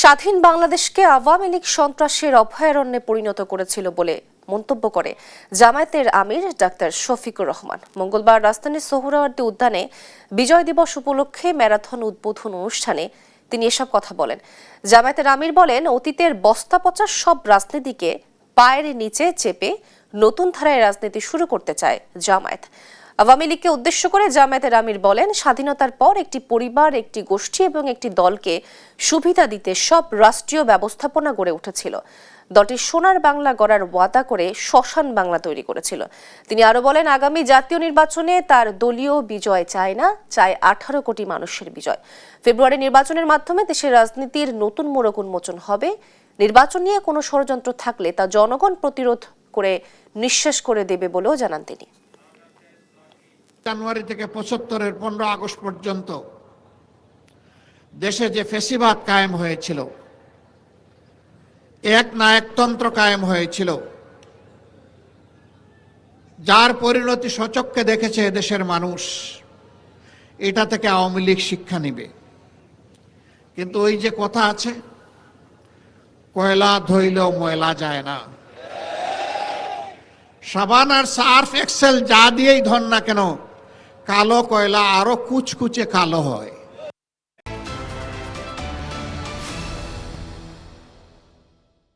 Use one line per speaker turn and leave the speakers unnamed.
স্বাধীন বাংলাদেশকে আওয়ামী লীগ সন্ত্রাসের অভয়ারণ্যে পরিণত করেছিল বলে মন্তব্য করে জামায়াতের আমির ডাক্তার শফিকুর রহমান। মঙ্গলবার রাজধানীর সোহরাওয়ার্দী উদ্যানে বিজয় দিবস উপলক্ষে ম্যারাথন উদ্বোধন অনুষ্ঠানে তিনি এসব কথা বলেন। জামায়াতের আমির বলেন, অতীতের বস্তাপচা সব রাজনীতিকে পায়ের নিচে চেপে নতুন ধারায় রাজনীতি শুরু করতে চায় জামায়াত। আওয়ামী লীগকে উদ্দেশ্য করে জামায়াতের আমির বলেন, স্বাধীনতার পর একটি পরিবার, একটি গোষ্ঠী এবং একটি দলকে সুবিধা দিতে সব রাষ্ট্রীয় ব্যবস্থাপনা গড়ে উঠেছিল। দলটি সোনার বাংলা গড়ার ওয়াদা করে শ্মশান বাংলা তৈরি করেছিল। তিনি আরো বলেন, আগামী জাতীয় নির্বাচনে তার দলীয় বিজয় চায় না, চায় 18 কোটি মানুষের বিজয়। ফেব্রুয়ারি নির্বাচনের মাধ্যমে দেশের রাজনীতির নতুন মোড়ক উন্মোচন হবে। নির্বাচন নিয়ে কোনো ষড়যন্ত্র থাকলে তা জনগণ প্রতিরোধ করে নিঃশেষ করে দেবে বলেও জানান তিনি।
জানুয়ারি থেকে 75-এর 15 আগস্ট পর্যন্ত দেশে যে ফ্যাসিবাদ কায়েম হয়েছিল, এক নায়কতন্ত্র কায়েম হয়েছিল, যার পরিণতি সচক্ষে দেখেছে দেশের মানুষ, এটা থেকে আওয়ামী লীগ শিক্ষা নিবে। কিন্তু ওই যে কথা আছে, কয়লা ধইলেও ময়লা যায় না। সাবান আর সার্ফ এক্সেল যা দিয়েই ধর না কেন, কালো কয়লা আরো কুচকুচে কালো হয়।